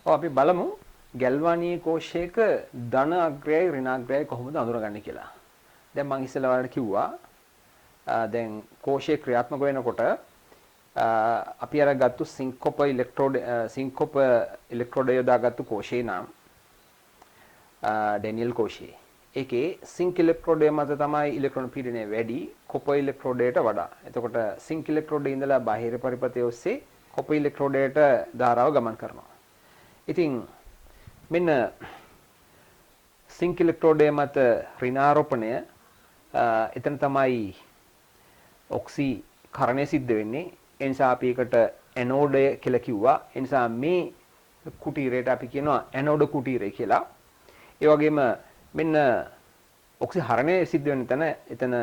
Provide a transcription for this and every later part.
අපි බලමු ගැල්වානීය කෝෂයක ධන අග්‍රයයි ඍණ අග්‍රයයි කොහොමද අඳුරගන්නේ කියලා. දැන් මම ඉස්සෙල්ලා ඔයාලට කිව්වා දැන් කෝෂයේ ක්‍රියාත්මක වෙනකොට අපි අර ගත්තු සින්කොප ඉලෙක්ට්‍රෝඩ යොදාගත්තු කෝෂේ නම් ඩැනියල් කෝෂේ. ඒකේ සින්ක් ඉලෙක්ට්‍රෝඩය මත තමයි ඉලෙක්ට්‍රෝන පීඩනය වැඩි කොපර් ඉලෙක්ට්‍රෝඩයට වඩා. එතකොට සින්ක් ඉලෙක්ට්‍රෝඩේ ඉඳලා බාහිර පරිපථය ඔස්සේ කොපර් ඉලෙක්ට්‍රෝඩයට ධාරාව ගමන් කරනවා. ඉතින් මෙන්න සින්ක් ඉලෙක්ට්‍රෝඩය මත ඍණාරෝපණය එතන තමයි ඔක්සිකරණය සිද්ධ වෙන්නේ. ඒ නිසා අපි ඒකට ඇනෝඩය කියලා කිව්වා. ඒ නිසා මේ කුටීරයට අපි කියනවා ඇනෝඩ කුටීරය කියලා. ඒ වගේම මෙන්න ඔක්සිහරණය සිද්ධ වෙන තැන එතන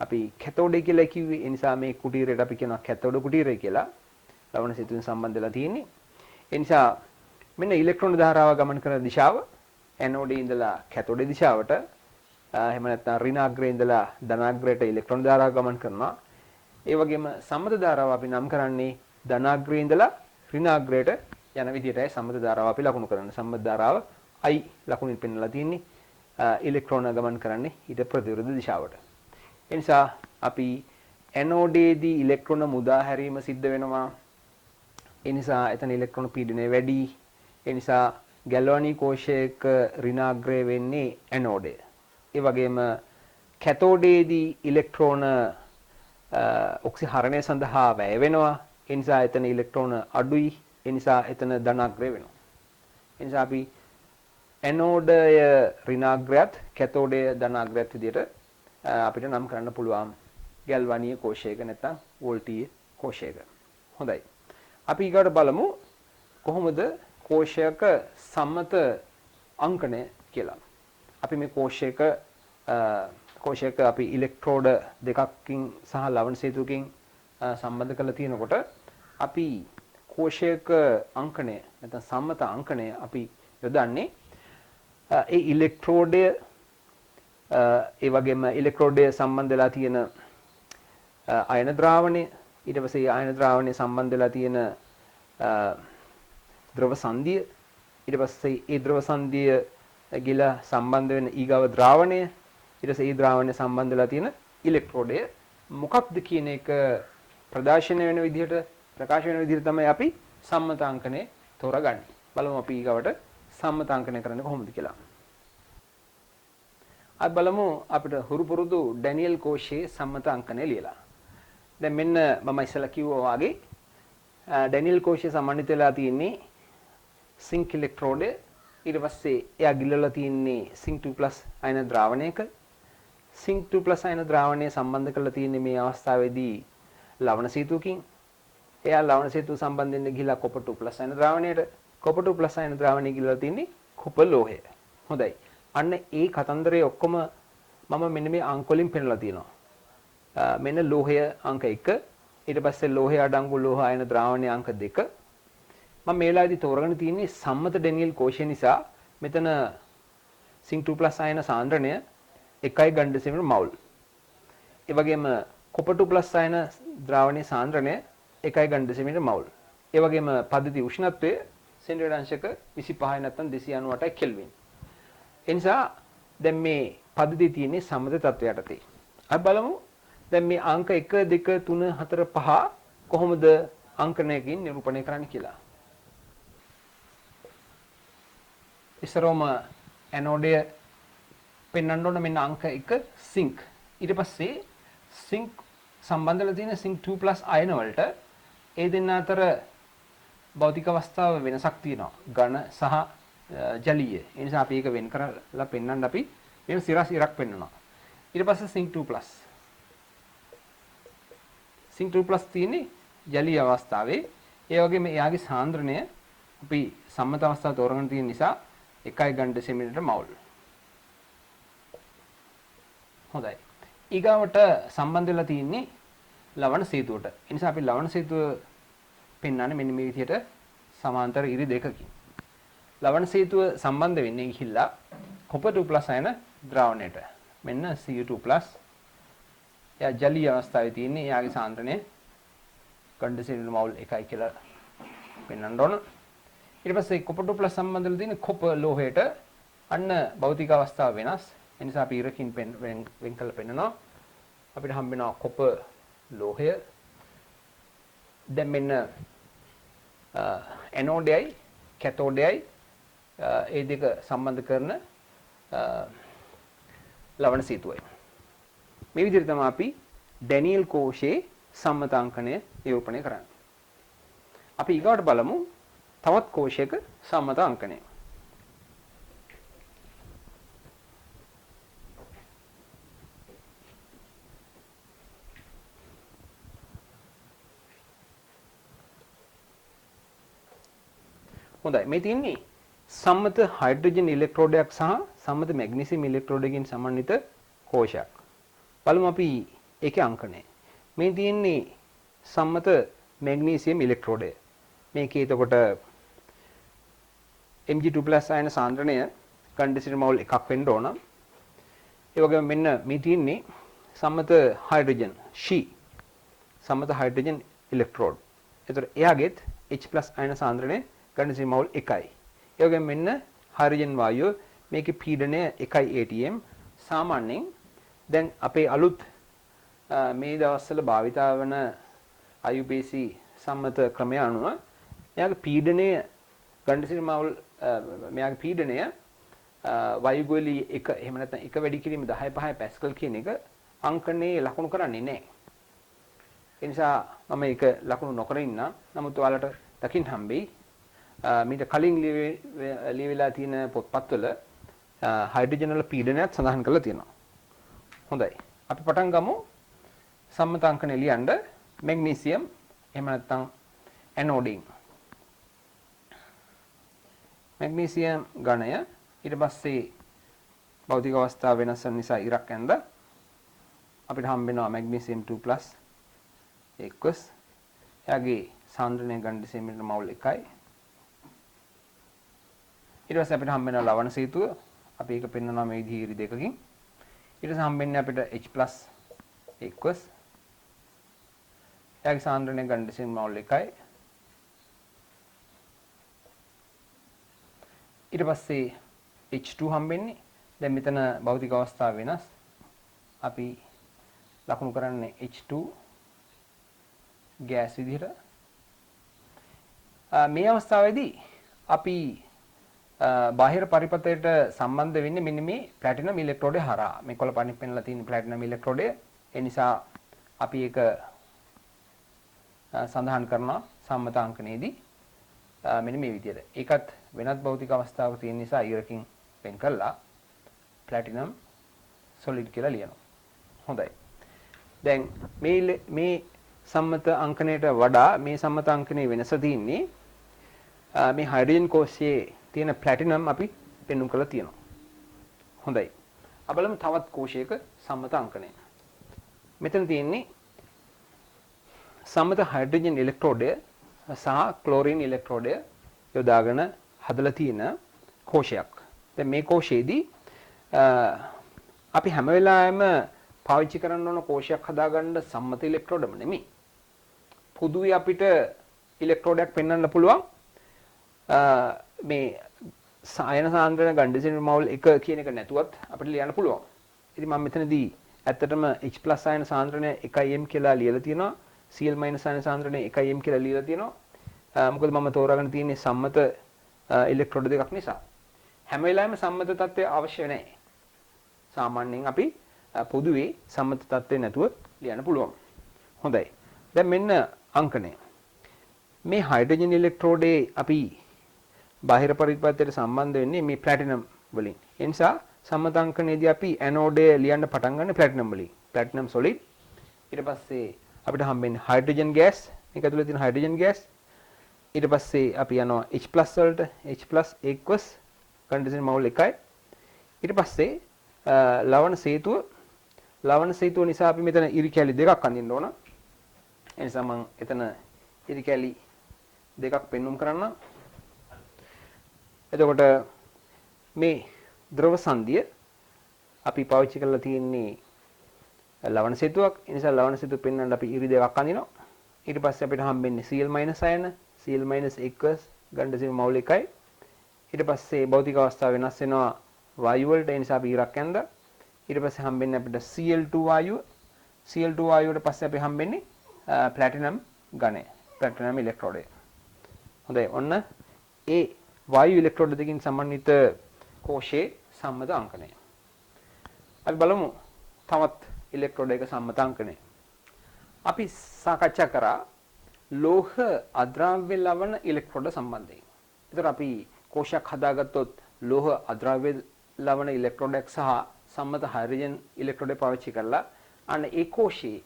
අපි කැතෝඩය කියලා කිව්වේ. ඒ නිසා මේ කුටීරයට අපි කියනවා කැතෝඩ කුටීරය කියලා. ලවණ සේතුවෙන් සම්බන්ධ වෙලා තියෙන්නේ. ඒ නිසා මෙන්න ඉලෙක්ට්‍රෝන ධාරාව ගමන් කරන දිශාව ඇනෝඩේ ඉඳලා කැතෝඩේ දිශාවට එහෙම නැත්නම් ඍණාග්‍රේ ඉඳලා ධනාග්‍රයට ඉලෙක්ට්‍රෝන ධාරාව ගමන් කරනවා. ඒ වගේම සම්මත ධාරාව අපි නම් කරන්නේ ධනාග්‍රේ ඉඳලා ඍණාග්‍රයට යන විදිහටයි සම්මත ධාරාව අපි ලකුණු කරන්නේ. සම්මත ධාරාව I ලකුණින් පෙන්වලා තියෙන්නේ. ඉලෙක්ට්‍රෝන ගමන් කරන්නේ ඊට ප්‍රතිවිරුද්ධ දිශාවට. ඒ නිසා අපි ඇනෝඩේදී ඉලෙක්ට්‍රෝන මුදා හැරීම සිද්ධ වෙනවා. ඒ නිසා එතන ඉලෙක්ට්‍රෝන පීඩනය වැඩි. ඒ නිසා ගැල්වානී කෝෂයක ඍණාග්‍රය වෙන්නේ ඇනෝඩය. ඒ වගේම කැතෝඩේදී ඉලෙක්ට්‍රෝන ඔක්සිහරණය සඳහා වැය වෙනවා. ඒ නිසා එතන ඉලෙක්ට්‍රෝන අඩුයි. ඒ නිසා එතන ධනාග්‍රය වෙනවා. ඒ නිසා අපි ඇනෝඩය ඍණාග්‍රයත් කැතෝඩය ධනාග්‍රයත් විදිහට අපිට නම් කරන්න පුළුවන් ගැල්වානීය කෝෂයක නැත්නම් වෝල්ටීය කෝෂයක. හොඳයි. අපි ඊගොඩ බලමු කොහොමද කෝෂයක සම්මත අංකණය කියලා. අපි මේ කෝෂයක අපි ඉලෙක්ට්‍රෝඩ දෙකකින් සහ ලවණ සේතුවකින් සම්බන්ධ කරලා තියෙනකොට අපි කෝෂයක අංකණය නැත්නම් සම්මත අංකණය අපි යොදන්නේ ඒ ඉලෙක්ට්‍රෝඩය ඒ වගේම ඉලෙක්ට්‍රෝඩය සම්බන්ධ වෙලා තියෙන අයන ද්‍රාවණය ඊට පස්සේ අයන ද්‍රාවණය සම්බන්ධ වෙලා තියෙන ද්‍රව සංදිය ඊට පස්සේ ඒ ද්‍රව සංදිය ගිල සම්බන්ධ වෙන ඊගව ද්‍රාවණය ඊට පස්සේ ඒ ද්‍රාවණය සම්බන්ධ වෙලා තියෙන ඉලෙක්ට්‍රෝඩය මොකක්ද කියන එක ප්‍රකාශන වෙන විදිහට තමයි අපි සම්මතාංකණය තෝරගන්නේ. බලමු අපි ඊගවට සම්මතාංකණය කරන්නේ කොහොමද කියලා. අපි බලමු අපිට හුරු පුරුදු ඩැනියල් කෝෂයේ සම්මතාංකණය ලියලා. දැන් මෙන්න මම ඉස්සලා කිව්වා වගේ ඩැනියල් කෝෂය සමන්විත වෙලා තියෙන්නේ සින්ක් ඉලෙක්ට්‍රෝඩය. ඊට පස්සේ එයා ගිල්ලලා තියෙන්නේ සින්ක් 2+ අයන ද්‍රාවණයක. සින්ක් 2+ අයන ද්‍රාවණය සම්බන්ධ කරලා තියෙන්නේ මේ අවස්ථාවේදී ලවණ සේතුවකින්. එයා ලවණ සේතුව සම්බන්ධ වෙන්න ගිහිලා කොපර් 2+ අයන ද්‍රාවණයට. කොපර් 2+ අයන ද්‍රාවණය ගිල්ලලා තියෙන්නේ කොපර් ලෝහය. හොඳයි. අන්න ඒ කතන්දරේ ඔක්කොම මම මෙන්න මේ අංක වලින් පෙන්නලා තියෙනවා. මෙන්න ලෝහය අංක 1, ඊට පස්සේ ලෝහය අඩංගු ලෝහ අයන ද්‍රාවණයේ අංක 2. මම මේ වෙලාවේදී තෝරගෙන තියෙන්නේ සම්මත ඩැනියල් කෝෂය නිසා මෙතන සින්ක් 2+ අයන සාන්ද්‍රණය 1 ගන් ඩෙසිමල් මවුල්. ඒ වගේම කොපර් 2+ අයන ද්‍රාවණයේ සාන්ද්‍රණය 1 ගන් ඩෙසිමල් මවුල්. ඒ වගේම පද්ධති උෂ්ණත්වය සෙන්ටිග්‍රේඩ් අංශක 25 නැත්නම් 298 කෙල්වින්. ඒ නිසා දැන් මේ පද්ධතිය තියෙන්නේ සම්මත තත්ත්වයට යටතේ. අපි බලමු දැන් මේ අංක 1 2 3 4 5 කොහොමද අංකණයකින් නිරූපණය කරන්නේ කියලා. ඉස්සරෝම ඇනෝඩය පෙන්වන්න ඕන මෙන්න අංක 1 සින්ක්. ඊට පස්සේ සින්ක් සම්බන්ධලා තියෙන සින්ක් 2+ අයන වලට ඒ දෙන්න අතර භෞතික අවස්ථාව වෙනසක් තියෙනවා. ඝන සහ ජලීය. ඒ නිසා අපි ඒක වෙන් කරලා පෙන්වන්න අපි මේ සිරස් ඉරක් පෙන්වනවා. ඊට පස්සේ සින්ක් 2+. සින්ක් 2+ තියෙන්නේ ජලීය අවස්ථාවේ. ඒ වගේම එයාගේ සාන්ද්‍රණය අපි සම්මත අවස්ථාව තෝරගෙන තියෙන නිසා 1 ගන් ඩෙසිමීටර මවුල්. හොඳයි. ඊගාවට සම්බන්ධ වෙලා තියෙන්නේ ලවණ සේතුවට. ඒ නිසා අපි ලවණ සේතුව පෙන්වන්නේ මෙන්න මේ විදිහට සමාන්තර ඉරි දෙකකින්. ලවණ සේතුව සම්බන්ධ වෙන්නේ ගිහිල්ලා කොපර් 2+ අයන ද්‍රාවණයට. මෙන්න Cu2+. එයා ජලීය අවස්ථාවේ තියෙන්නේ. එයාගේ සාන්ද්‍රණය ගන් ඩෙසිමල් මවුල් 1 කියලා පෙන්වන්න ඕන. ඊට පස්සේ කොපර් 2 ප්ලස් සම්බන්ධ වෙලා තියෙන කොපර් ලෝහයට අන්න භෞතික අවස්ථාව වෙනස්. ඒ නිසා අපි ඉරකින් වෙන් කළ පෙන්නනවා. අපිට හම්බ වෙනවා කොපර් ලෝහය. දැන් මෙන්න ඇනෝඩයයි කැතෝඩයයි ඒ දෙක සම්බන්ධ කරන ලවණ සීතුවයි. මේ විදිහට තමයි අපි ඩැනියල් කෝෂේ සම්මතාංකණය නිරූපණය කරන්නේ. අපි ඊගාට බලමු තවත් කෝෂයක සම්මතාංකණය. හොඳයි මේ තියෙන්නේ සම්මත හයිඩ්‍රජන් ඉලෙක්ට්‍රෝඩයක් සහ සම්මත මැග්නීසියම් ඉලෙක්ට්‍රෝඩයකින් සමන්විත කෝෂයක්. බලමු අපි ඒකේ අංකණය. මේ තියෙන්නේ සම්මත මැග්නීසියම් ඉලෙක්ට්‍රෝඩය. මේකේ එතකොට Mg2+ අයන සාන්ද්‍රණය කන්ඩෙන්සර් මෝල් එකක් වෙන්න ඕන. ඒ වගේම මෙන්න මේ තියෙන්නේ සම්මත හයිඩ්‍රජන් සම්මත හයිඩ්‍රජන් ඉලෙක්ට්‍රෝඩ්. එතකොට එයාගෙත් H+ අයන සාන්ද්‍රණය කන්ඩෙන්සර් මෝල් 1යි. ඒ වගේම මෙන්න හයිඩ්‍රජන් වායුව මේකේ පීඩනය 1 atm. සාමාන්‍යයෙන් දැන් අපේ අලුත් මේ දවස්වල භාවිතා වන IUPAC සම්මත ක්‍රමය අනුව මෙයාගේ පීඩනය කන්ඩෙන්සර් මෝල් මෙයාගේ පීඩනය වායුගෝලී 1 එහෙම නැත්නම් 1 වැඩි කිරීම 10/5 පැස්කල් කියන එක අංකණේ ලකුණු කරන්නේ නැහැ. ඒ නිසා මම ඒක ලකුණු නොකර ඉන්න. නමුත් ඔයාලට දකින්න හම්බෙයි මීට කලින් ලියවිලා තියෙන පොත්පත්වල හයිඩ්‍රජන් වල පීඩනයත් සඳහන් කරලා තියෙනවා. හොඳයි. අපි පටන් ගමු සම්මතාංකණය ලියන්න මැග්නීසියම් එහෙම නැත්නම් ඇනෝඩින්. මැග්නීසියම් ඝනය ඊට පස්සේ භෞතික අවස්ථාව වෙනස් වෙන නිසා ඉරක් ඇඳ අපිට හම්බ වෙනවා මැග්නීසියම් 2+ එක්වස්. එයාගේ සාන්ද්‍රණය ගණ්ඩෙසිමීටර් මෝල් 1යි. ඊට පස්සේ අපිට හම්බ වෙනවා ලවණ සීතුව. අපි ඒක පෙන්වනවා මේ විදිහේ ඉරි දෙකකින්. ඊට පස්සේ හම්බ වෙන්නේ අපිට H+ එක්වස්. එයාගේ සාන්ද්‍රණය ගණ්ඩෙසිමීටර් මෝල් 1යි. ඊට පස්සේ H2 හම්බෙන්නේ. දැන් මෙතන භෞතික අවස්ථාව වෙනස්. අපි ලකුණු කරන්නේ H2 ගෑස් විදිහට. මේ අවස්ථාවේදී අපි බාහිර පරිපථයට සම්බන්ධ වෙන්නේ මෙන්න මේ ප්ලැටිනම් ඉලෙක්ට්‍රෝඩය හරහා. මේ කොළ පණි පෙන්ලා තියෙන ප්ලැටිනම් ඉලෙක්ට්‍රෝඩය. ඒ නිසා අපි ඒක සඳහන් කරනවා සම්මතාංකණයේදී මෙන්න මේ විදිහට. ඒකත් වෙනත් භෞතික අවස්ථාවක තියෙන නිසා ඉරකින් වෙන් කළා ප්ලැටිනම් සොලිඩ් කියලා ලියනවා. හොඳයි. දැන් මේ සම්මත අංකණයට වඩා මේ සම්මත අංකණයේ වෙනස තියෙන්නේ මේ හයිඩ්‍රජන් කෝෂයේ තියෙන ප්ලැටිනම් අපි පෙන්වුම් කරලා තියෙනවා. හොඳයි. අපි බලමු තවත් කෝෂයක සම්මත අංකණය. මෙතන තියෙන්නේ සම්මත හයිඩ්‍රජන් ඉලෙක්ට්‍රෝඩය සහ ක්ලෝරින් ඉලෙක්ට්‍රෝඩය යොදාගෙන හදලා තියෙන කෝෂයක්. දැන් මේ කෝෂයේදී අපි හැම වෙලාවෙම පාවිච්චි කරන්න ඕන කෝෂයක් හදාගන්න සම්මත ඉලෙක්ට්‍රෝඩම නෙමෙයි. පොදුවේ අපිට ඉලෙක්ට්‍රෝඩයක් පෙන්වන්න පුළුවන් මේ අයන සාන්ද්‍රණ ගණ්ඩෙසිමීටර් මෝල් 1 කියන එක නැතුවත් අපිට ලියන්න පුළුවන්. ඉතින් මම මෙතනදී ඇත්තටම H+ අයන සාන්ද්‍රණය 1m කියලා ලියලා තියෙනවා. Cl- අයන සාන්ද්‍රණය 1m කියලා ලියලා තියෙනවා. මොකද මම තෝරාගෙන තියෙන්නේ සම්මත ඉලෙක්ට්‍රෝඩ දෙකක් නිසා. හැම වෙලාවෙම සම්මත තත්ත්වය අවශ්‍ය නැහැ. සාමාන්‍යයෙන් අපි පොදුවේ සම්මත තත්ත්වය නැතුව ලියන්න පුළුවන්. හොඳයි. දැන් මෙන්න අංකණය. මේ හයිඩ්‍රජන් ඉලෙක්ට්‍රෝඩේ අපි බාහිර පරිපථයට සම්බන්ධ වෙන්නේ මේ ප්ලැටිනම් වලින්. ඒ නිසා සම්මත අංකණයේදී අපි ඇනෝඩය ලියන්න පටන් ගන්න ප්ලැටිනම් වලින්. Platinum solid. ඊට පස්සේ අපිට හම්බෙන්නේ හයිඩ්‍රජන් ගෑස්. මේක ඇතුලේ තියෙන හයිඩ්‍රජන් ගෑස්. ඊට පස්සේ අපි යනවා H+ වලට. H+ එක්වස් කන්ඩෙන්සර් මෝල් 1යි. ඊට පස්සේ ලවණ සේතුව නිසා අපි මෙතන ඉරි කැලි දෙකක් අඳින්න ඕන. ඒ නිසා මම එතන ඉරි කැලි දෙකක් පෙන්눔 කරන්න. එතකොට මේ ද්‍රව සංදිය අපි පාවිච්චි කරලා තියෙන්නේ ලවණ සේතුවක්. ඒ නිසා ලවණ සේතුව පෙන්වන්න අපි ඉරි දෙකක් අඳිනවා. ඊට පස්සේ අපිට හම්බෙන්නේ Cl- අයන Cl- එක්වස් ගණ්ඩ සිල් මෞලිකයි. ඊට පස්සේ භෞතික අවස්ථාව වෙනස් වෙනවා වායු වලට. ඒ නිසා අපි ඉරක් ඇඳ. ඊට පස්සේ හම්බෙන්නේ අපිට Cl2 වායුව. Cl2 වායුවට පස්සේ අපි හම්බෙන්නේ ප්ලැටිනම් ඝනය. ප්ලැටිනම් ඉලෙක්ට්‍රෝඩය. හොඳයි. ඔන්න ඒ වායු ඉලෙක්ට්‍රෝඩ දෙකින් සමන්විත කෝෂයේ සම්මත අංකණය. අපි බලමු තවත් ඉලෙක්ට්‍රෝඩ එක සම්මත අංකණය. අපි සාකච්ඡා කරා ලෝහ අද්‍රව්‍ය ලවණ ඉලෙක්ට්‍රෝඩ සම්බන්ධයෙන්. ඒතර අපි කෝෂයක් හදාගත්තොත් ලෝහ අද්‍රව්‍ය ලවණ ඉලෙක්ට්‍රෝඩයක් සහ සම්මත හයිඩ්‍රජන් ඉලෙක්ට්‍රෝඩයක් පාවිච්චි කරලා අන්න ඒ කෝෂයේ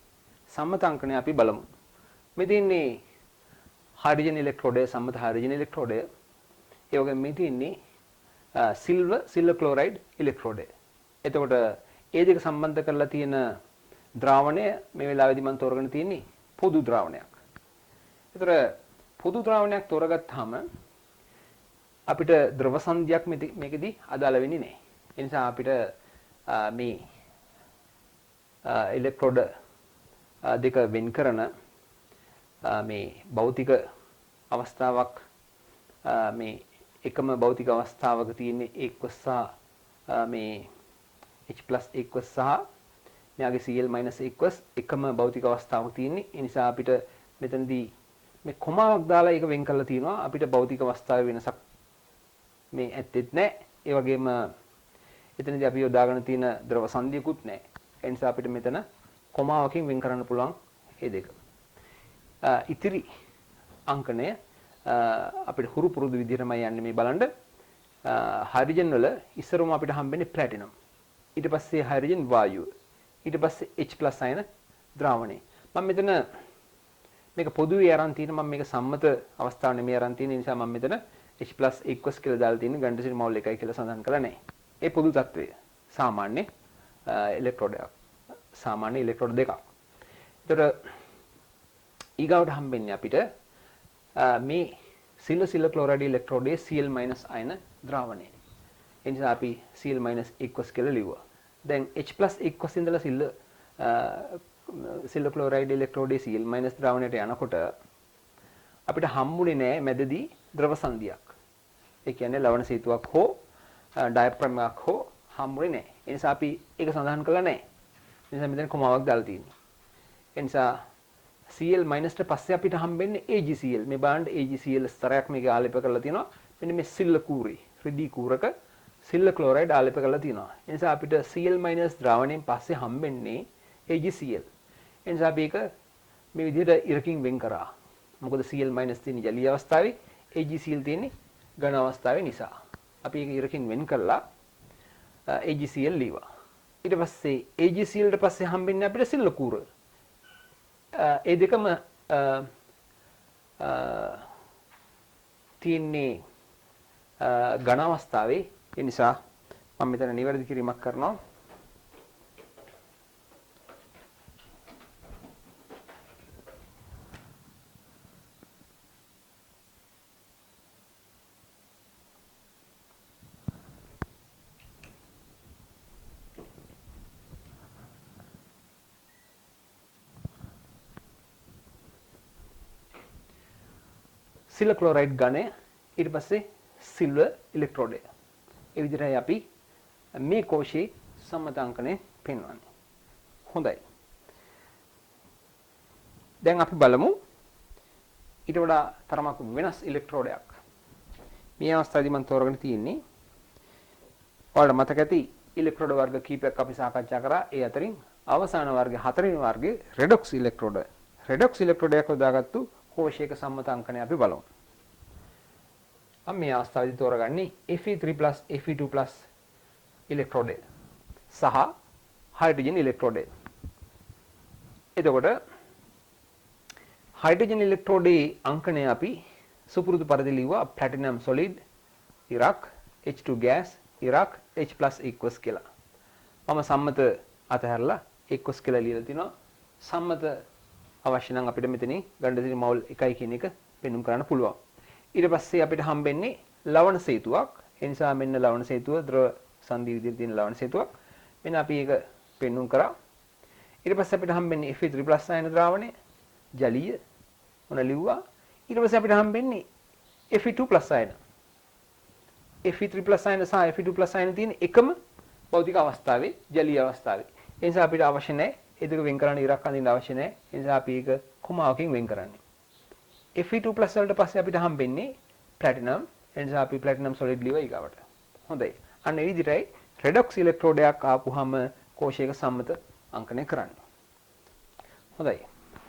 සම්මත අංකණය අපි බලමු. මේ තියෙන්නේ හයිඩ්‍රජන් ඉලෙක්ට්‍රෝඩය, සම්මත හයිඩ්‍රජන් ඉලෙක්ට්‍රෝඩය. ඒ වගේම මේ තියෙන්නේ සිල්වර් ක්ලෝරයිඩ් ඉලෙක්ට්‍රෝඩය. එතකොට ඒ දෙක සම්බන්ධ කරලා තියෙන ද්‍රාවණය මේ වෙලාවේදී මම තෝරගෙන තියෙන්නේ පොදු ද්‍රාවණයක්. ඒතර පොදු ද්‍රාවණයක් තෝරගත්තාම අපිට ද්‍රව සංධියක් මේකෙදී අදාළ වෙන්නේ නැහැ. ඒ නිසා අපිට මේ ඉලෙක්ට්‍රෝඩ දෙක වෙන් කරන මේ භෞතික අවස්ථාවක් මේ එකම භෞතික අවස්ථාවක තියෙන එක්වස් සහ මේ H+ එක්වස් සහ මෙයාගේ Cl- එක්වස් එකම භෞතික අවස්ථාවක තියෙන්නේ. ඒ නිසා අපිට මෙතනදී මේ කොමාවක් දාලා ඒක වෙන් කරලා තියෙනවා. අපිට භෞතික අවස්ථාවේ වෙනසක් මේ ඇත්තෙත් නැහැ. ඒ වගේම එතනදී අපි යොදාගෙන තියෙන ද්‍රව සංධියකුත් නැහැ. ඒ නිසා අපිට මෙතන කොමාවකින් වෙන් කරන්න පුළුවන් මේ දෙක. ඉතිරි අංකණය අපිට හුරු පුරුදු විදිහටමයි යන්නේ මේ බලන්න. හයිඩ්‍රජන් වල ඉස්සරම අපිට හම්බෙන්නේ ප්ලැටිනම්. ඊට පස්සේ හයිඩ්‍රජන් වායුව. ඊට පස්සේ H+ අයන ද්‍රාවණය. මම මෙතන මේක පොදුවේ අරන් තියෙන මම මේක සම්මත අවස්ථාව නෙමෙයි අරන් තියෙන නිසා මම මෙතන H+ එක්වස් කියලා දාලා තියෙන ගණ්ඩසිරි මවුල් එකයි කියලා සඳහන් කරලා නැහැ. ඒ පොදු තත්වය. සාමාන්‍ය ඉලෙක්ට්‍රෝඩයක්. සාමාන්‍ය ඉලෙක්ට්‍රෝඩ දෙකක්. ඒතර ඊගාවට හම්බෙන්නේ අපිට මේ සිල්වර් ක්ලෝරයිඩ් ඉලෙක්ට්‍රෝඩයේ Cl- අයන ද්‍රාවණය. ඒ නිසා අපි Cl- එක්වස් කියලා ලිව්වා. දැන් H+ එක්වස් ඉඳලා සිල්වර් ක්ලෝරයිඩ් ඉලෙක්ට්‍රෝඩයේ Cl- ද්‍රාවණයට යනකොට අපිට හම්බුනේ නෑ මැදදී ද්‍රව සංධියක්. ඒ කියන්නේ ලවණ සේතුවක් හෝ ඩයෆ්‍රෑම් එකක් හෝ හම්බුනේ නෑ. ඒ නිසා අපි ඒක සඳහන් කළා නෑ. ඒ නිසා මෙතන කොමාවක් දාලා තියෙනවා. ඒ නිසා Cl- ට පස්සේ අපිට හම්බෙන්නේ AgCl. මේ බලන්න AgCl ස්තරයක් මේක ආලේප කරලා තියෙනවා. මෙන්න මේ සිල්ල කූරේ රිදී කූරක සිල්වර් ක්ලෝරයිඩ් ආලේප කරලා තියෙනවා. ඒ නිසා අපිට Cl- ද්‍රාවණයෙන් පස්සේ හම්බෙන්නේ AgCl. ඒ නිසා අපි ඒක මේ විදිහට ඉරකින් වෙන් කරා. මොකද Cl- තියෙන ජලීය අවස්ථාවේ AgCl තියෙන්නේ ඝන අවස්ථාවේ නිසා. අපි ඒක ඉරකින් වෙන් කරලා AgCl ලියවා. ඊට පස්සේ AgCl ට පස්සේ හම්බෙන්නේ අපිට සිල්වර් කූර. ඒ දෙකම තියෙන්නේ ඝන අවස්ථාවේ. ඒ නිසා මම මෙතන නිවැරදි කිරීමක් කරනවා. සිල්වර් ක්ලෝරයිඩ් ඝනය ඊට පස්සේ සිල්වර් ඉලෙක්ට්‍රෝඩය. ඒ විදිහටයි අපි මේ කෝෂයේ සම්මත අංකණය පෙන්වන්නේ. හොඳයි. දැන් අපි බලමු ඊට වඩා තරමක් වෙනස් ඉලෙක්ට්‍රෝඩයක්. මේ අවස්ථාවේදී මම තෝරගෙන තියෙන්නේ ඔයාලට මතක ඇති ඉලෙක්ට්‍රෝඩ වර්ග කීපයක් අපි සාකච්ඡා කරා. ඒ අතරින් අවසාන වර්ගයේ හතරවෙනි වර්ගයේ රෙඩොක්ස් ඉලෙක්ට්‍රෝඩ. රෙඩොක්ස් ඉලෙක්ට්‍රෝඩයක් යොදාගත්තු කෝෂයක සම්මත අංකණය අපි බලමු. අපි මේ අවස්ථාවේදී තෝරගන්නේ Fe3+ Fe2+ ඉලෙක්ට්‍රෝඩය සහ හයිඩ්‍රජන් ඉලෙක්ට්‍රෝඩය. එතකොට හයිඩ්‍රජන් ඉලෙක්ට්‍රෝඩයේ අංකණය අපි සුපුරුදු පරිදි ලිව්වා ප්ලැටිනම් සොලිඩ් ඉරක් H2 gas ඉරක් H+ equals කියලා. මම සම්මත අතහැරලා equals කියලා ලියලා තිනවා. සම්මත අවශ්‍ය නම් අපිට මෙතනින් ගණ්ඩසිරි මවුල් 1 කියන එක පෙන්වන්න කරන්න පුළුවන්. ඊට පස්සේ අපිට හම්බෙන්නේ ලවණ සේතුවක්. ඒ නිසා මෙන්න ලවණ සේතුව ද්‍රව සංධි විදිහට තියෙන ලවණ සේතුවක්. මෙන්න අපි ඒක පෙන්වන්න කරා. ඊට පස්සේ අපිට හම්බෙන්නේ Fe3+ අයන ද්‍රාවණය ජලීය මොන ලිව්වා. ඊට පස්සේ අපිට හම්බෙන්නේ Fe2+ අයන. Fe3+ අයන සහ Fe2+ අයන තියෙන එකම භෞතික අවස්ථාවේ ජලීය අවස්ථාවේ. ඒ නිසා අපිට අවශ්‍ය නැහැ ඒ දෙක වෙන් කරන්න ඉරක් අඳින්න අවශ්‍ය නැහැ. ඒ නිසා අපි ඒක කොමාවකින් වෙන් කරන්නේ. Fe2+ වලට පස්සේ අපිට හම්බෙන්නේ ප්ලැටිනම්. ඒ නිසා අපි ප්ලැටිනම් සොලිඩ් ලියව ඊගාවට. හොඳයි. අන්න ඒ විදිහටයි රෙඩොක්ස් ඉලෙක්ට්‍රෝඩයක් ආපුහම කෝෂයක සම්මත අංකණය කරන්නේ. හොඳයි.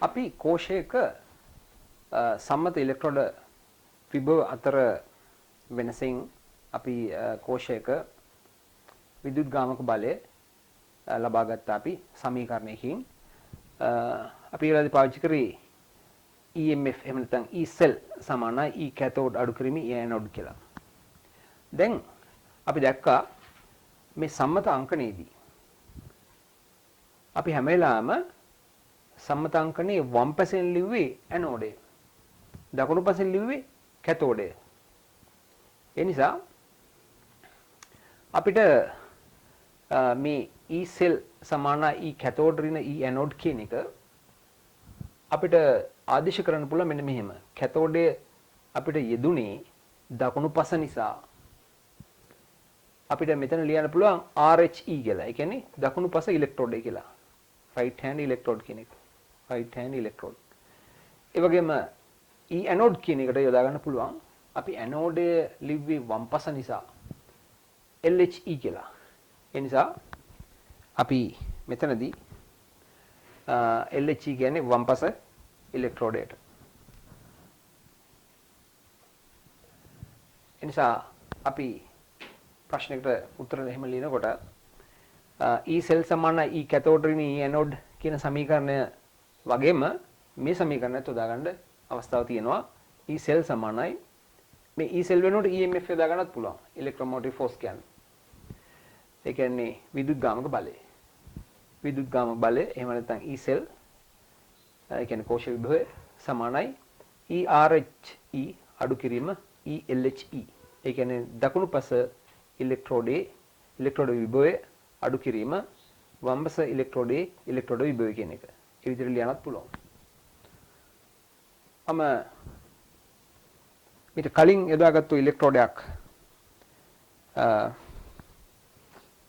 අපි කෝෂයක සම්මත ඉලෙක්ට්‍රෝඩ විභව අතර වෙනසින් අපි කෝෂයක විදුලි ගාමක බලය ලබා ගත්තා අපි සමීකරණයකින් අපි ඊළඟට පාවිච්චි කරේ EMF එහෙම නැත්නම් E cell සමානයි E cathode අඩු කිරීම E anode කියලා. දැන් අපි දැක්කා මේ සම්මත අංකණයේදී අපි හැම වෙලාවෙම සම්මත අංකණයේ වම් පැසෙන් ලිව්වේ ඇනෝඩය. දකුණු පැසෙන් ලිව්වේ කැතෝඩය. ඒ නිසා අපිට මේ E cell සමාන E cathode ඍණ E anode කියන එක අපිට ආදේශ කරන්න පුළුවන් මෙන්න මෙහෙම. කැතෝඩය අපිට යෙදුනේ දකුණු පස නිසා අපිට මෙතන ලියන්න පුළුවන් RHE කියලා. ඒ කියන්නේ දකුණු පස ඉලෙක්ට්‍රෝඩය කියලා. right hand electrode කියන එක. right hand electrode. ඒ වගේම E anode කියන එකට යොදා ගන්න පුළුවන්. අපි anode ලිව්වේ වම් පස නිසා LHE කියලා. ඒ නිසා අපි මෙතනදී LHE කියන්නේ වම් පස ඉලෙක්ට්‍රෝඩයට. ඒ නිසා අපි ප්‍රශ්නයකට උත්තර එහෙම ලියනකොට E cell සමාන E cathode ඍණ E anode කියන සමීකරණය වගේම මේ සමීකරණයත් යොදා ගන්න අවස්ථාවක් තියෙනවා. E cell සමානයි මේ E cell වෙනුවට EMF යොදා ගන්නත් පුළුවන්. electromotive force කියන්නේ. ඒ කියන්නේ විදුලි ගාමක බලය. විදුලි ගාමක බලය එහෙම නැත්නම් E cell ඒ කියන්නේ කෝෂ විභවය සමානයි ERHE අඩු කිරීම ELHE. ඒ කියන්නේ දකුණු පස ඉලෙක්ට්‍රෝඩේ ඉලෙක්ට්‍රෝඩ විභවය අඩු කිරීම වම් පස ඉලෙක්ට්‍රෝඩේ ඉලෙක්ට්‍රෝඩ විභවය කියන එක. ඒ විදිහට ලියන්නත් පුළුවන්. මීට කලින් යොදාගත්තු ඉලෙක්ට්‍රෝඩයක්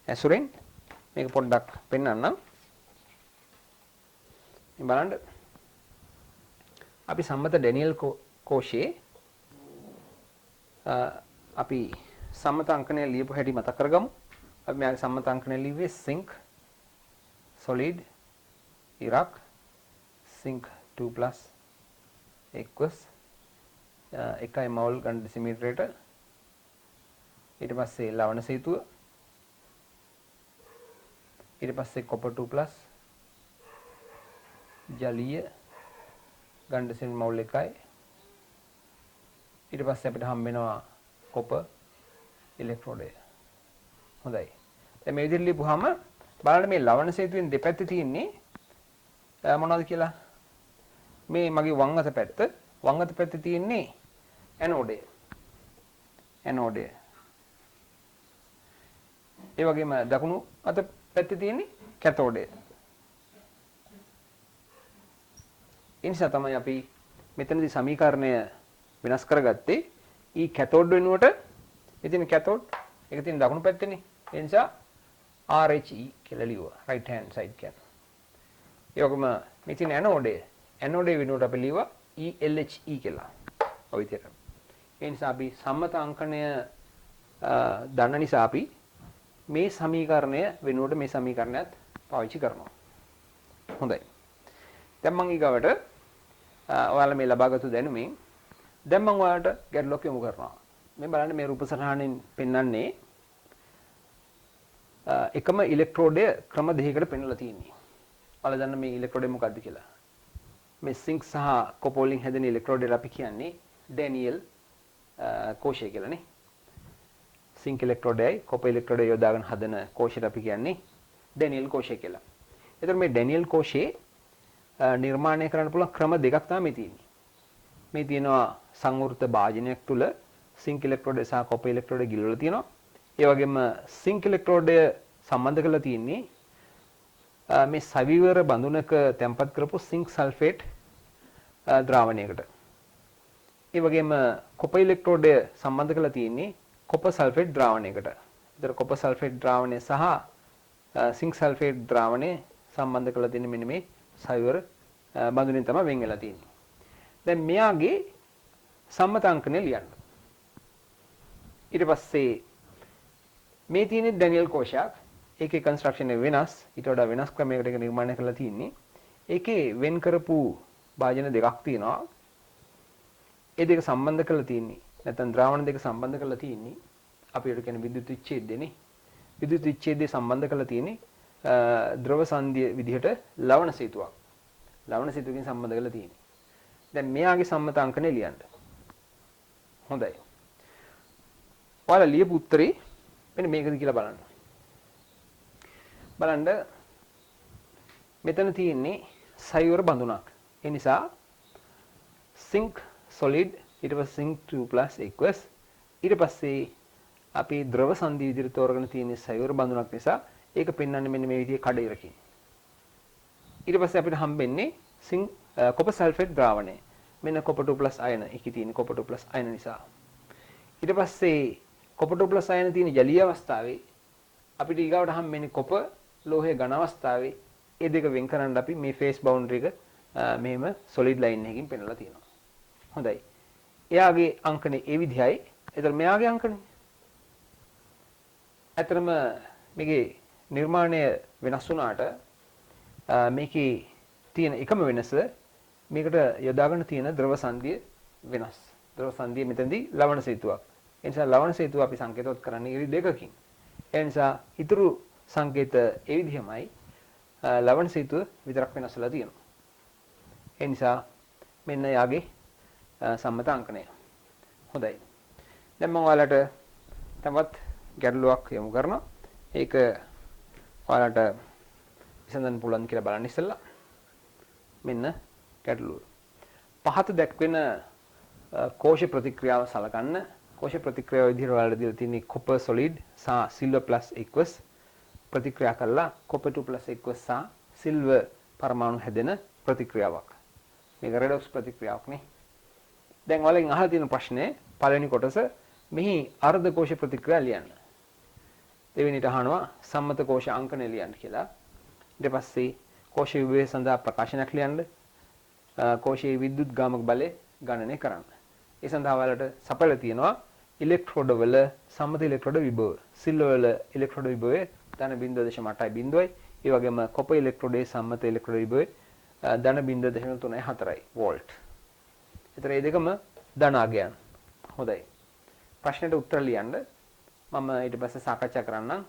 ඇසුරෙන් මේක පොඩ්ඩක් පෙන්වන්නම්. මේ බලන්න අපි සම්මත ඩැනියල් කෝෂයේ අපි සම්මත අංකණය ලියපු හැටි මතක් කරගමු. අපි මෙයාගේ සම්මත අංකණය ලිව්වේ සිංක් solid ඉරක් සිංක් 2+ equals 1 මෝල් ගන්න ඩෙසිමීටරයට. ඊට පස්සේ ලවණ සේතුව, ඊට පස්සේ copper 2+ ජලීය ගන්න ඩෙසිමීටර මෝල් 1යි. ඊට පස්සේ අපිට හම්බ වෙනවා copper ඉලෙක්ට්‍රෝඩය. හොඳයි. දැන් මේ විදිහට ලියපුවාම බලන්න මේ ලවණ සේතුවෙන් දෙපැත්තේ තියෙන්නේ මොනවද කියලා. මේ මගේ වම් අත පැත්ත, වම් අත පැත්තේ තියෙන්නේ ඇනෝඩය. ඇනෝඩය. ඒ වගේම දකුණු අත පැත්තේ තියෙන්නේ කැතෝඩය. ඒ නිසා තමයි අපි මෙතනදී සමීකරණය වෙනස් කරගත්තේ. E cathode වෙනුවට ඉතින් cathode ඒක තියෙන දකුණු පැත්තේනේ. ඒ නිසා RHE කියලා ලියුවා. right hand side කියන්නේ. ඒ වගේම මේ තියෙන anode වෙනුවට අපි ලියුවා ELHE කියලා. ඔය විදිහට. ඒ නිසා අපි සම්මත අංකණය දන්න නිසා අපි මේ සමීකරණය වෙනුවට මේ සමීකරණයත් පාවිච්චි කරනවා. හොඳයි. දැන් මම ඊගාවට ඔයාලා මේ ලබාගත්තු දැනුමින් දැන් මම ඔයාලට ගැටලුවක් යොමු කරනවා. මේ බලන්න මේ රූප සටහනින් පෙන්වන්නේ එකම ඉලෙක්ට්‍රෝඩය ක්‍රම දෙකකට පෙන්වලා තියෙන්නේ. ඔයාලා දන්න මේ ඉලෙක්ට්‍රෝඩය මොකක්ද කියලා. මේ සිංක් සහ කොපර් වලින් හැදෙන ඉලෙක්ට්‍රෝඩයට අපි කියන්නේ ඩැනියල් කෝෂය කියලානේ. සිංක් ඉලෙක්ට්‍රෝඩයයි කොපර් ඉලෙක්ට්‍රෝඩය යොදාගෙන හදන කෝෂයට අපි කියන්නේ ඩැනියල් කෝෂය කියලා. එතකොට මේ ඩැනියල් කෝෂයේ නිර්මාණය කරන්න පුළුවන් ක්‍රම දෙකක් තමයි තියෙන්නේ. මේ තියෙනවා සංවෘත භාජනයක් තුල සිංක් ඉලෙක්ට්‍රෝඩය සහ කොපර් ඉලෙක්ට්‍රෝඩය ගිලවලා තියෙනවා. ඒ වගේම සිංක් ඉලෙක්ට්‍රෝඩය සම්බන්ධ කරලා තියෙන්නේ මේ සවිවර බඳුනක තැම්පත් කරපු සිංක් සල්ෆේට් ද්‍රාවණයකට. ඒ වගේම කොපර් ඉලෙක්ට්‍රෝඩය සම්බන්ධ කරලා තියෙන්නේ කොපර් සල්ෆේට් ද්‍රාවණයකට. ඒතර කොපර් සල්ෆේට් ද්‍රාවණය සහ සිංක් සල්ෆේට් ද්‍රාවණය සම්බන්ධ කරලා තියෙන්නේ මෙන්න මේ සයවර බඳුනෙන් තමයි වෙන් වෙලා තියෙන්නේ. දැන් මෙයාගේ සම්මත අංකණය ලියන්න. ඊට පස්සේ මේ තියෙන්නේ ඩැනියල් කෝෂයක්. ඒකේ කන්ස්ට්‍රක්ෂන් එක වෙනස්. ඊට වඩා වෙනස් ක්‍රමයකට ඒක නිර්මාණය කරලා තියෙන්නේ. ඒකේ වෙන් කරපු භාජන දෙකක් තියෙනවා. ඒ දෙක සම්බන්ධ කරලා තියෙන්නේ. නැත්නම් ද්‍රාවණ දෙක සම්බන්ධ කරලා තියෙන්නේ. අපි ඒකට කියන්නේ විද්‍යුත් විච්ඡේදයනේ. විද්‍යුත් විච්ඡේදය සම්බන්ධ කරලා තියෙන්නේ ද්‍රව සංධිය විදිහට ලවණ සේතුවක්. ලවණ සේතුවකින් සම්බන්ධ කරලා තියෙන්නේ. දැන් මෙයාගේ සම්මත අංකණය ලියන්න. හොඳයි. ඔයාලා ලියපු උත්තරේ මෙන්න මේකද කියලා බලන්න. බලන්න මෙතන තියෙන්නේ සයවර බඳුනක්. ඒ නිසා සිංක් solid ඊට පස්සේ සිංක් 2+ equals ඊට පස්සේ අපි ද්‍රව සංධි විදිහට තෝරගෙන තියෙන සයවර බඳුනක් නිසා ඒක පෙන්වන්නේ මෙන්න මේ විදිහේ කඩේරකින්. ඊට පස්සේ අපිට හම්බෙන්නේ සිංක් කොපර් සල්ෆේට් ද්‍රාවණය. මෙන්න කොපර් 2+ අයන එකේ තියෙන කොපර් 2+ අයන නිසා. ඊට පස්සේ කොපර් 2+ අයන තියෙන ජලීය අවස්ථාවේ අපිට ඊගාවට හම්බෙන්නේ කොපර් ලෝහයේ ඝන අවස්ථාවේ ඒ දෙක වෙන් කරන්න අපි මේ ෆේස් බවුන්ඩරි එක මෙහෙම solid line එකකින් පෙන්නලා තියෙනවා. හොඳයි. එයාගේ අංකනේ ඒ විදිහයි. ඒතර මෙයාගේ අංකනේ. ඇත්තටම මේකේ නිර්මාණය වෙනස් වුණාට මේකේ තියෙන එකම වෙනස මේකට යොදාගෙන තියෙන ද්‍රව සංධිය වෙනස්. ද්‍රව සංධිය මෙතනදී ලවණ සේතුවක්. ඒ නිසා ලවණ සේතුව අපි සංකේතවත් කරන්නේ ඉරි දෙකකින්. ඒ නිසා ඉතුරු සංකේත ඒ විදිහමයි ලවණ සේතුව විතරක් වෙනස් වෙලා තියෙනවා. ඒ නිසා මෙන්න යාගේ සම්මත අංකණය. හොඳයි. දැන් මම ඔයාලට තවත් ගැටලුවක් යොමු කරනවා. ඒක ඔයාලට විසඳන්න පුළුවන් කියලා බලන්න ඉස්සෙල්ලා. මෙන්න ගැටලුව. පහත දැක්වෙන කෝෂ ප්‍රතික්‍රියාව සලකන්න. කෝෂ ප්‍රතික්‍රියාව විදිහට ඔයාලට දීලා තියෙන්නේ කොපර් solid සහ සිල්වර් plus aqueous ප්‍රතික්‍රියා කළා කොපර් 2+ aqueous සහ සිල්වර් පරමාණු හැදෙන ප්‍රතික්‍රියාවක්. මේක රෙඩොක්ස් ප්‍රතික්‍රියාවක් නේ. දැන් ඔයාලගෙන් අහලා තියෙන ප්‍රශ්නේ පළවෙනි කොටස මෙහි අර්ධ කෝෂ ප්‍රතික්‍රියා ලියන්න. දෙවෙනිට අහනවා සම්මත කෝෂ අංකණය ලියන්න කියලා. ඊට පස්සේ කෝෂ විභවය සඳහා ප්‍රකාශනයක් ලියන්න. කෝෂයේ විද්‍යුත් ගාමක බලය ගණනය කරන්න. ඒ සඳහා ඔයාලට සපයලා තියෙනවා ඉලෙක්ට්‍රෝඩ වල සම්මත ඉලෙක්ට්‍රෝඩ විභව. සිල්වර් වල ඉලෙක්ට්‍රෝඩ විභවය ධන 0.8යි. ඒ වගේම කොපර් ඉලෙක්ට්‍රෝඩයේ සම්මත ඉලෙක්ට්‍රෝඩ විභවය ධන 0.34යි වෝල්ට්. ඒතර මේ දෙකම ධන අගයන්. හොඳයි. ප්‍රශ්නෙට උත්තර ලියන්න. මම ඊට පස්සේ සාකච්ඡා කරන්නම්.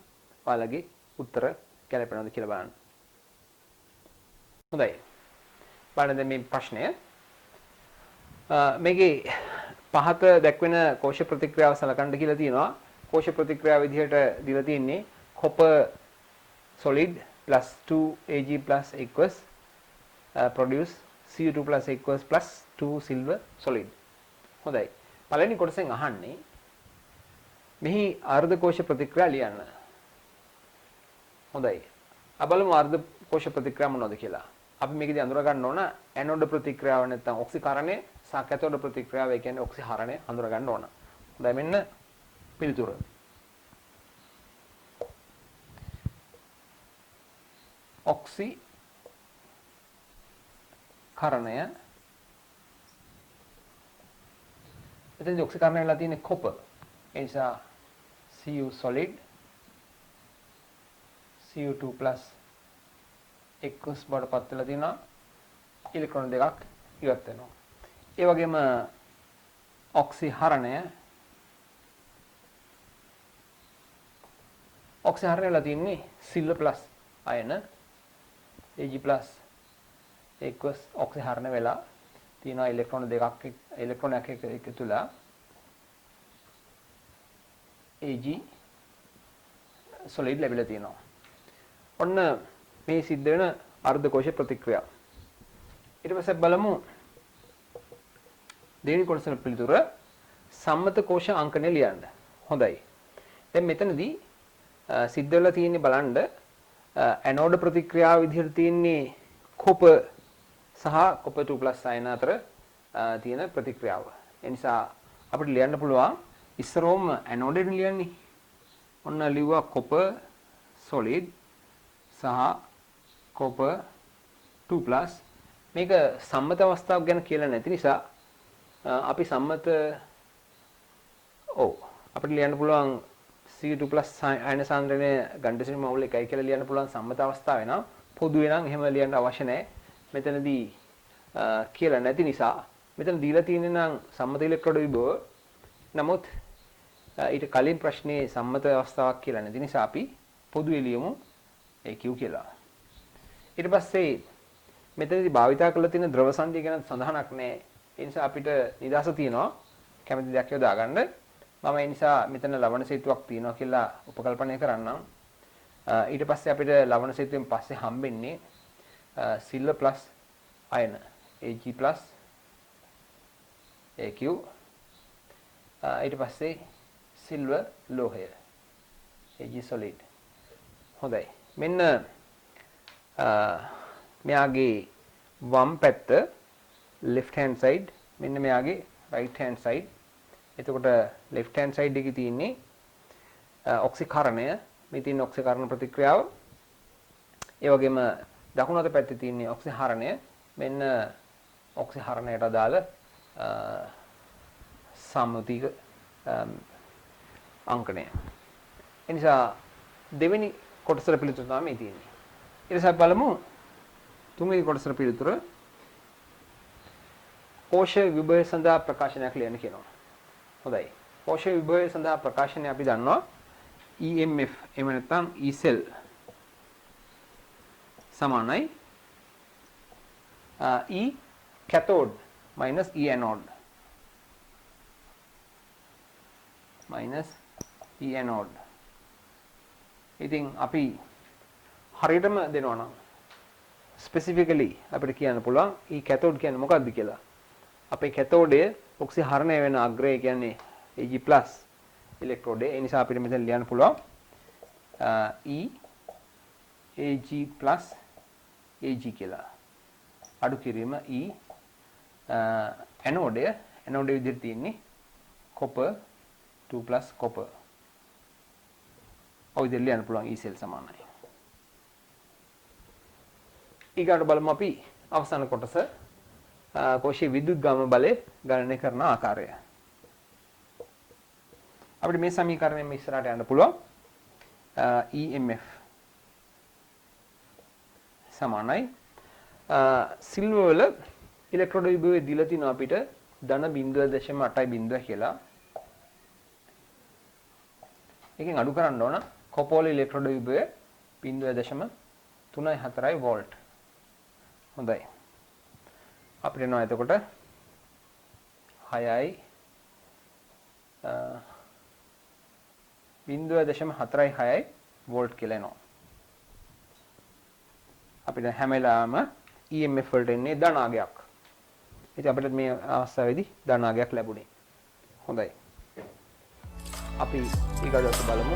ඔයාලගේ උත්තර ගැලපෙනවද කියලා බලන්න. හොඳයි. බලන්න දැන් මේ ප්‍රශ්නය. මේකේ පහත දැක්වෙන කෝෂ ප්‍රතික්‍රියාව සලකන්න කියලා තියෙනවා. කෝෂ ප්‍රතික්‍රියාව විදිහට දීලා තියෙන්නේ copper solid plus 2 Ag plus aqueous produce Cu2 plus aqueous plus 2 silver solid. හොඳයි. පළවෙනි කොටසෙන් අහන්නේ මෙහි අර්ධ කෝෂ ප්‍රතික්‍රියා ලියන්න. හොඳයි. අපි බලමු අර්ධ කෝෂ ප්‍රතික්‍රියා මොනවද කියලා. අපි මේකදී අඳුර ගන්න ඕන ඇනෝඩ ප්‍රතික්‍රියාව නැත්නම් ඔක්සිකරණය සහ කැතෝඩ ප්‍රතික්‍රියාව ඒ කියන්නේ ඔක්සිහරණය අඳුර ගන්න ඕන. හොඳයි මෙන්න පිළිතුර. ඔක්සිකරණය එතෙන්දී ඔක්සිකරණය වෙලා තියෙන්නේ කොපර්. ඒ නිසා Cu solid Cu2+ aqueous බවට පත් වෙලා තියෙනවා. ඉලෙක්ට්‍රෝන දෙකක් ඉවත් වෙනවා. ඒ වගේම ඔක්සිහරණය වෙලා තියෙන්නේ සිල්වර් ප්ලස් අයන Ag+ aqueous ඔක්සිහරණය වෙලා තියෙනවා ඉලෙක්ට්‍රෝන දෙකක් ඉලෙක්ට්‍රෝනයක් එකතුලා Ag solid ලැබිලා තියෙනවා. ඔන්න මේ සිද්ධ වෙන අර්ධ කෝෂ ප්‍රතික්‍රියාව. ඊට පස්සේ බලමු දෙවෙනි කොටසේ පිළිතුර සම්මත කෝෂ අංකණය ලියන්න. හොඳයි. දැන් මෙතනදී සිද්ධ වෙලා තියෙන්නේ බලන්න ඇනෝඩ ප්‍රතික්‍රියාව විදිහට තියෙන්නේ කොපර් සහ කොපර් 2+ අයන අතර තියෙන ප්‍රතික්‍රියාව. ඒ නිසා අපිට ලියන්න පුළුවන් ඉස්සරෝම ඇනෝඩ් එකෙන් ලියන්නේ. ඔන්න ලිව්වා copper solid සහ copper 2+ මේක සම්මත අවස්ථාවක් ගැන කියලා නැති නිසා අපි සම්මත අපිට ලියන්න පුළුවන් Cu2+ අයන සාන්ද්‍රණය ගණිතශාස්ත්‍රීය මවුල් 1යි කියලා ලියන්න පුළුවන් සම්මත අවස්ථාවේ නම් පොදුවේ නම් එහෙම ලියන්න අවශ්‍ය නැහැ. මෙතනදී කියලා නැති නිසා මෙතන දීලා තියෙන්නේ නම් සම්මත ඉලෙක්ට්‍රෝඩ විභව. නමුත් ඊට කලින් ප්‍රශ්නේ සම්මත අවස්ථාවක් කියලා නැති නිසා අපි පොදුවේ ලියමු AQ කියලා. ඊට පස්සේ මෙතනදී භාවිතා කරලා තියෙන ද්‍රව සංධිය ගැන සඳහනක් නැහැ. ඒ නිසා අපිට නිදහස තියෙනවා කැමති දෙයක් යොදා ගන්න. මම ඒ නිසා මෙතන ලවණ සේතුවක් තියෙනවා කියලා උපකල්පනය කරන්නම්. ඊට පස්සේ අපිට ලවණ සේතුවෙන් පස්සේ හම්බෙන්නේ සිල්වර් ප්ලස් අයන Ag ප්ලස් AQ ඊට පස්සේ සිල්වර් ලෝහය Ag solid. හොඳයි. මෙන්න මෙයාගේ වම් පැත්ත left hand side මෙන්න මෙයාගේ right hand side. එතකොට left hand side එකේ තියෙන්නේ ඔක්සිකරණය. මේ තියෙන ඔක්සිකරණ ප්‍රතික්‍රියාව. ඒ වගේම දකුණු අත පැත්තේ තියෙන්නේ ඔක්සිහරණය. මෙන්න ඔක්සිහරණයට අදාළ සම්මුතික අංකණය. ඒ නිසා දෙවෙනි කොටසට පිළිතුර තමයි මේ තියෙන්නේ. ඊට පස්සේ බලමු තුන්වෙනි කොටසට පිළිතුර. කෝෂ විභවය සඳහා ප්‍රකාශනයක් ලියන්න කියනවා. හොඳයි. කෝෂ විභවය සඳහා ප්‍රකාශනය අපි දන්නවා EMF එහෙම නැත්නම් E cell සමානයි E cathode minus E anode ඉතින් අපි හරියටම දෙනවා නම් ස්පෙસિෆිකලි අපිට කියන්න පුළුවන් E cathode කියන්නේ මොකක්ද කියලා. අපේ cathode ඔක්සිහරණය වෙන අග්‍රය කියන්නේ Ag+ ඉලෙක්ට්‍රෝඩ. ඒ නිසා අපිට මෙතන ලියන්න පුළුවන් E Ag+ Ag කියලා. අඩු කිරීම E ඇනෝඩය විදිහට තියෙන්නේ copper 2+ copper. ඔය විදිහට ලියන්න පුළුවන් E cell සමානයි. ඊගාට බලමු අපි අවසාන කොටස කෝෂයේ විද්‍යුත් ගාම බලය ගණනය කරන ආකාරය. අපිට මේ සමීකරණයෙන් ඉස්සරහට යන්න පුළුවන්. EMF සමානයි සිල්වර් වල ඉලෙක්ට්‍රෝඩ විභවය දීලා තිනවා අපිට ධන 0.8 කියලා. එකෙන් අඩු කරන්න ඕන කොපර් වල ඉලෙක්ට්‍රෝඩ විභවය 0.34 වෝල්ට්. හොඳයි. අපිට එනවා එතකොට 6යි 0.46යි වෝල්ට් කියලා එනවා. අපිට හැම වෙලාවෙම EMF වලට එන්නේ ධනාගයක්. ඉතින් අපිට මේ අවස්ථාවේදී ධනාගයක් ලැබුණේ. හොඳයි. අපි ඊගොල්ලෝ බලමු